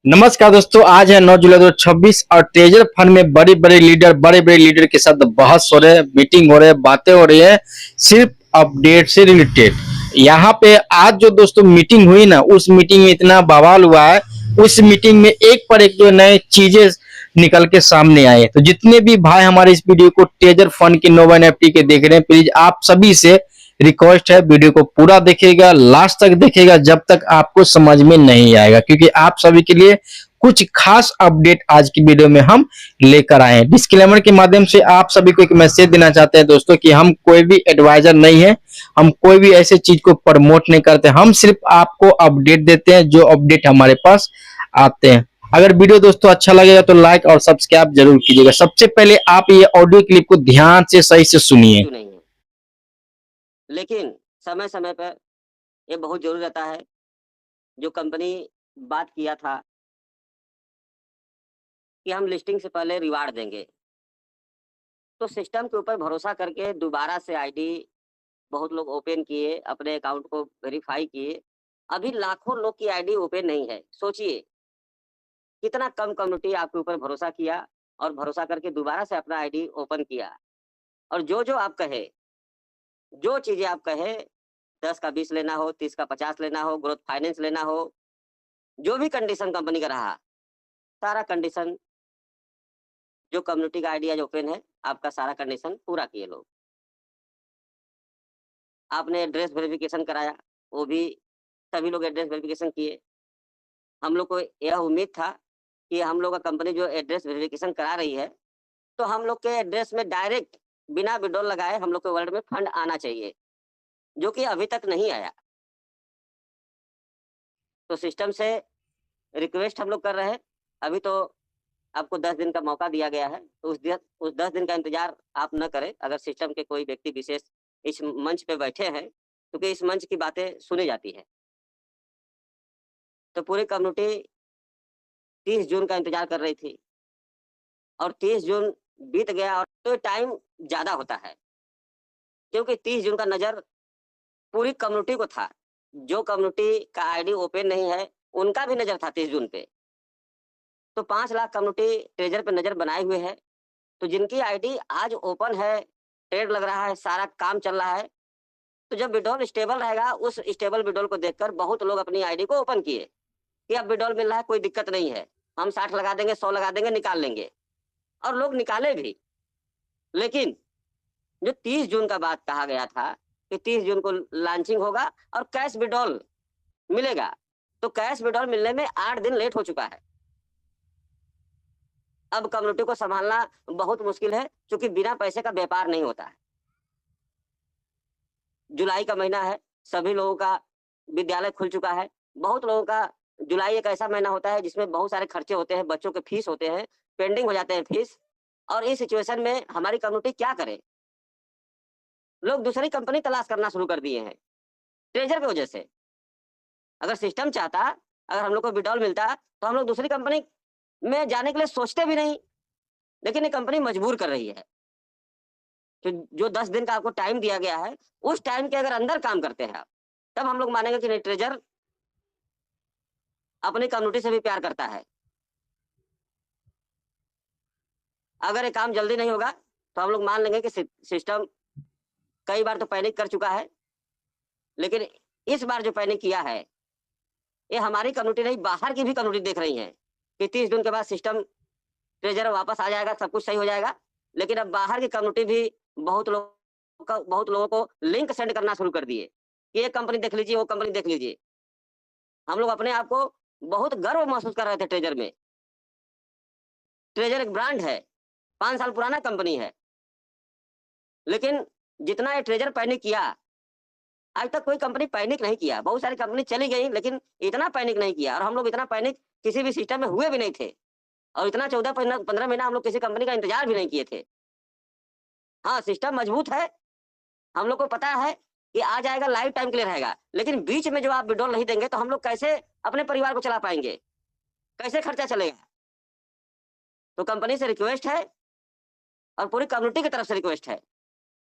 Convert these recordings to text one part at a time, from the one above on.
नमस्कार दोस्तों, आज है 9 जुलाई 2026 और ट्रेजर फंड में बड़े बड़े लीडर के साथ बहस हो रहे हैं, मीटिंग हो रहे हैं, बातें हो रही है सिर्फ अपडेट से रिलेटेड। यहाँ पे आज जो दोस्तों मीटिंग हुई ना, उस मीटिंग में इतना बवाल हुआ है। उस मीटिंग में एक पर एक जो नए चीजें निकल के सामने आए। तो जितने भी भाई हमारे इस वीडियो को ट्रेजर फंड के नोवन एफटी के देख रहे हैं, प्लीज आप सभी से रिक्वेस्ट है, वीडियो को पूरा देखिएगा, लास्ट तक देखिएगा, जब तक आपको समझ में नहीं आएगा, क्योंकि आप सभी के लिए कुछ खास अपडेट आज की वीडियो में हम लेकर आए हैं। डिस्क्लेमर के माध्यम से आप सभी को एक मैसेज देना चाहते हैं दोस्तों कि हम कोई भी एडवाइजर नहीं है, हम कोई भी ऐसे चीज को प्रमोट नहीं करते, हम सिर्फ आपको अपडेट देते हैं जो अपडेट हमारे पास आते हैं। अगर वीडियो दोस्तों अच्छा लगेगा तो लाइक और सब्सक्राइब जरूर कीजिएगा। सबसे पहले आप ये ऑडियो क्लिप को ध्यान से सही से सुनिए। नहीं है, लेकिन समय समय पर ये बहुत जरूरी रहता है। जो कंपनी बात किया था कि हम लिस्टिंग से पहले रिवार्ड देंगे, तो सिस्टम के ऊपर भरोसा करके दोबारा से आईडी बहुत लोग ओपन किए, अपने अकाउंट को वेरीफाई किए। अभी लाखों लोग की आईडी ओपन नहीं है। सोचिए कितना कम कम्युनिटी आपके ऊपर भरोसा किया और भरोसा करके दोबारा से अपना आईडी ओपन किया। और जो आप कहे, जो चीजें आप कहे, 10 का 20 लेना हो, 30 का 50 लेना हो, ग्रोथ फाइनेंस लेना हो, जो भी कंडीशन कंपनी का रहा, सारा कंडीशन जो कम्युनिटी का आईडी आज ओपन है, आपका सारा कंडीशन पूरा किए लोग। आपने एड्रेस वेरिफिकेशन कराया, वो भी सभी लोग एड्रेस वेरिफिकेशन किए। हम लोग को यह उम्मीद था कि हम लोग का कंपनी जो एड्रेस वेरिफिकेशन करा रही है, तो हम लोग के एड्रेस में डायरेक्ट बिना विड्रॉल लगाए हम लोग के वर्ल्ड में फंड आना चाहिए, जो कि अभी तक नहीं आया। तो सिस्टम से रिक्वेस्ट हम लोग कर रहे हैं। अभी तो आपको 10 दिन का मौका दिया गया है, तो उस 10 दिन का इंतजार आप न करें। अगर सिस्टम के कोई व्यक्ति विशेष इस मंच पे बैठे हैं, क्योंकि इस मंच की बातें सुनी जाती है, तो पूरी कम्युनिटी 30 जून का इंतजार कर रही थी और 30 जून बीत गया। और तो टाइम ज्यादा होता है, क्योंकि 30 जून का नजर पूरी कम्युनिटी को था। जो कम्युनिटी का आईडी ओपन नहीं है, उनका भी नजर था 30 जून पे। तो 5 लाख कम्युनिटी ट्रेजर पे नजर बनाए हुए है। तो जिनकी आईडी आज ओपन है, ट्रेड लग रहा है, सारा काम चल रहा है, तो जब विड्रॉल स्टेबल रहेगा, उस स्टेबल विड्रॉल को देखकर बहुत लोग अपनी आईडी को ओपन किए कि अब विड्रॉल मिल रहा है, कोई दिक्कत नहीं है, हम 60 लगा देंगे, 100 लगा देंगे, निकाल लेंगे। और लोग निकाले भी। लेकिन जो 30 जून का बात कहा गया था कि 30 जून को लॉन्चिंग होगा और कैश विड्रॉल मिलेगा, तो कैश विड्रॉल मिलने में 8 दिन लेट हो चुका है। अब कम्युनिटी को संभालना बहुत मुश्किल है, क्योंकि बिना पैसे का व्यापार नहीं होता है। जुलाई का महीना है, सभी लोगों का विद्यालय खुल चुका है। बहुत लोगों का जुलाई एक ऐसा महीना होता है जिसमें बहुत सारे खर्चे होते हैं, बच्चों के फीस होते हैं, पेंडिंग हो जाते हैं फीस। और इस सिचुएशन में हमारी कम्युनिटी क्या करे? लोग दूसरी कंपनी तलाश करना शुरू कर दिए हैं ट्रेजर की वजह से। अगर सिस्टम चाहता, अगर हम लोग को विड्रॉल मिलता, तो हम लोग दूसरी कंपनी में जाने के लिए सोचते भी नहीं। लेकिन ये कंपनी मजबूर कर रही है कि जो 10 दिन का आपको टाइम दिया गया है, उस टाइम के अगर अंदर काम करते हैं आप, तब हम लोग मानेंगे कि नहीं, ट्रेजर अपनी कम्युनिटी से भी प्यार करता है। अगर ये काम जल्दी नहीं होगा, तो हम लोग मान लेंगे कि सिस्टम कई बार तो पैनिक कर चुका है। लेकिन इस बार जो पैनिक किया है, ये हमारी कम्युनिटी नहीं, बाहर की भी कम्युनिटी देख रही है कि 30 दिन के बाद सिस्टम ट्रेजर वापस आ जाएगा, सब कुछ सही हो जाएगा। लेकिन अब बाहर की कम्युनिटी भी बहुत लोगों को लिंक सेंड करना शुरू कर दिए कि ये कंपनी देख लीजिए, वो कंपनी देख लीजिए। हम लोग अपने आप को बहुत गर्व महसूस कर रहे थे ट्रेजर में। ट्रेजर एक ब्रांड है, 5 साल पुराना कंपनी है। लेकिन जितना ये ट्रेजर पैनिक किया, आज तक कोई कंपनी पैनिक नहीं किया। बहुत सारी कंपनी चली गई, लेकिन इतना पैनिक नहीं किया। और हम लोग इतना पैनिक किसी भी सिस्टम में हुए भी नहीं थे। और इतना 14-15 महीना हम लोग किसी कंपनी का इंतजार भी नहीं किए थे। हाँ, सिस्टम मजबूत है, हम लोग को पता है कि आ जाएगा, लाइफ टाइम के लिए रहेगा। लेकिन बीच में जो आप विड्रॉल नहीं देंगे, तो हम लोग कैसे अपने परिवार को चला पाएंगे? कैसे खर्चा चलेगा? तो कंपनी से रिक्वेस्ट है और पूरी कम्युनिटी की तरफ से रिक्वेस्ट है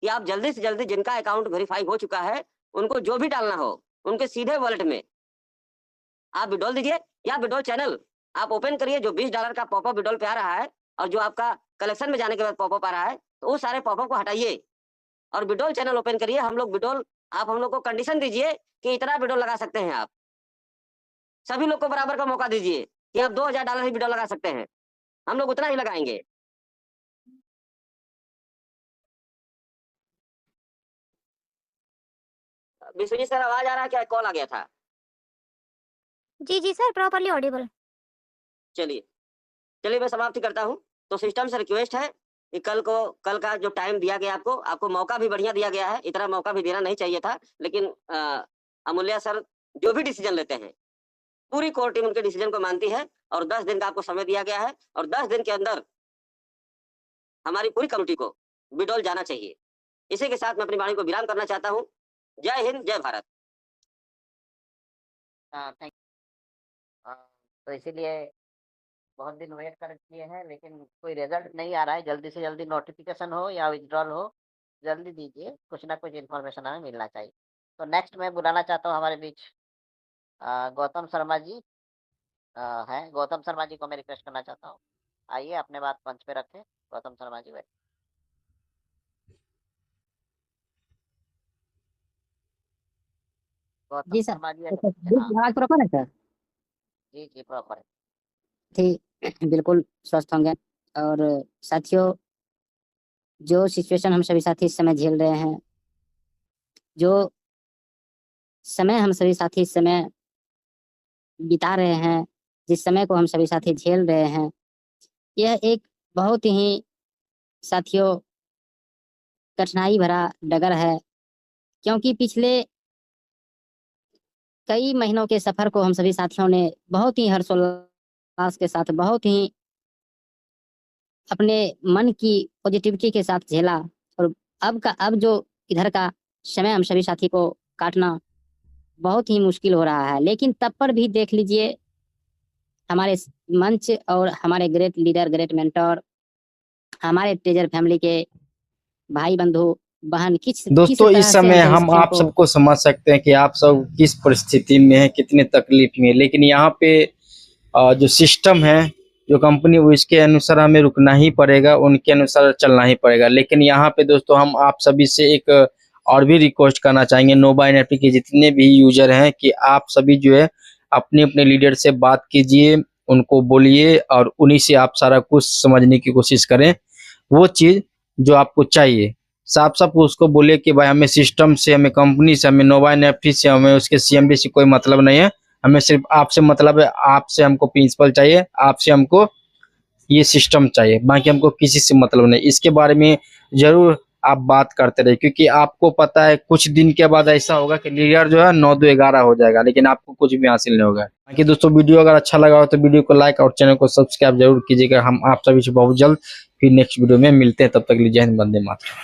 कि आप जल्दी से जल्दी, जिनका अकाउंट वेरीफाई हो चुका है, उनको जो भी डालना हो, उनके सीधे वॉलेट में आप विड्रॉल दीजिए, या विड्रॉल चैनल आप ओपन करिए, जो $20 का पॉपअप विड्रॉल पे आ रहा है और जो आपका कलेक्शन में जाने के बाद पॉपअप आ रहा है, तो वो सारे पॉपअप को हटाइए और विड्रॉल चैनल ओपन करिए। हम लोग विड्रॉल, आप हम लोग को कंडीशन दीजिए कि इतना विड्रॉल लगा सकते हैं आप। सभी लोग को बराबर का मौका दीजिए कि आप $2000 ही विड्रॉल लगा सकते हैं, हम लोग उतना ही लगाएंगे। विश्वजीत सर, आवाज आ रहा है क्या? कॉल आ गया था। जी जी सर, प्रॉपरली ऑडिबल। चलिए चलिए, मैं समाप्ति करता हूँ। तो सिस्टम से रिक्वेस्ट है कि कल का जो टाइम दिया गया आपको मौका भी बढ़िया दिया गया है, इतना मौका भी देना नहीं चाहिए था, लेकिन अमूल्य सर जो भी डिसीजन लेते हैं, पूरी कोर टीम उनके डिसीजन को मानती है और 10 दिन का आपको समय दिया गया है और 10 दिन के अंदर हमारी पूरी कमेटी को विड्रॉल जाना चाहिए। इसी के साथ मैं अपनी वाणी को विराम करना चाहता हूँ। जय हिंद, जय भारत। थैंक तो इसीलिए बहुत दिन वेट कर किए हैं, लेकिन कोई रिजल्ट नहीं आ रहा है। जल्दी से जल्दी नोटिफिकेशन हो या विड्रॉल हो, जल्दी दीजिए, कुछ ना कुछ इन्फॉर्मेशन हमें मिलना चाहिए। तो नेक्स्ट मैं बुलाना चाहता हूँ हमारे बीच गौतम शर्मा जी हैं। गौतम शर्मा जी को मैं रिक्वेस्ट करना चाहता हूँ, आइए अपने बात मंच पे रखें। गौतम शर्मा जी बैठ। गौतम जी सर, शर्मा जी तो हाँ आवाज प्रॉपर है सर? जी जी प्रॉपर है। ठीक, बिल्कुल स्वस्थ होंगे। और साथियों, जो सिचुएशन हम सभी साथी इस समय झेल रहे हैं, जो समय हम सभी साथी इस समय बिता रहे हैं, जिस समय को हम सभी साथी झेल रहे हैं, यह एक बहुत ही साथियों कठिनाई भरा डगर है। क्योंकि पिछले कई महीनों के सफर को हम सभी साथियों ने बहुत ही हर्षोल्लास के साथ, बहुत ही अपने मन की पॉजिटिविटी के साथ झेला। और अब जो इधर का समय हम सभी साथी को काटना बहुत ही मुश्किल हो रहा है। लेकिन तब पर भी देख लीजिए, हमारे मंच और हमारे ग्रेट लीडर, ग्रेट मेंटर, हमारे ट्रेजर फैमिली के भाई बंधु बहन किस दोस्तों तरह इस से समय हम स्थितियों आप सबको समझ सकते हैं कि आप सब किस परिस्थिति में हैं, कितने तकलीफ में हैं। लेकिन यहाँ पे जो सिस्टम है, जो कंपनी, वो इसके अनुसार हमें रुकना ही पड़ेगा, उनके अनुसार चलना ही पड़ेगा। लेकिन यहाँ पे दोस्तों हम आप सभी से एक और भी रिक्वेस्ट करना चाहेंगे, नोवा एनएफटी के जितने भी यूजर हैं, कि आप सभी जो है अपने अपने लीडर से बात कीजिए, उनको बोलिए और उन्हीं से आप सारा कुछ समझने की कोशिश करें। वो चीज़ जो आपको चाहिए, साफ साफ उसको बोले कि भाई हमें सिस्टम से, हमें कंपनी से, हमें नोवा एनएफटी से, हमें उसके सीएमडी से कोई मतलब नहीं है, हमें सिर्फ आपसे मतलब है। आपसे हमको प्रिंसिपल चाहिए, आपसे हमको ये सिस्टम चाहिए, बाकी हमको किसी से मतलब नहीं। इसके बारे में जरूर आप बात करते रहे, क्योंकि आपको पता है कुछ दिन के बाद ऐसा होगा कि लीडर जो है 9-2-11 हो जाएगा, लेकिन आपको कुछ भी हासिल नहीं होगा। बाकी दोस्तों, वीडियो अगर अच्छा लगा हो तो वीडियो को लाइक और चैनल को सब्सक्राइब जरूर कीजिएगा। हम आप सभी से बहुत जल्द फिर नेक्स्ट वीडियो में मिलते हैं। तब तक के लिए जय हिंद, वंदे मातरम।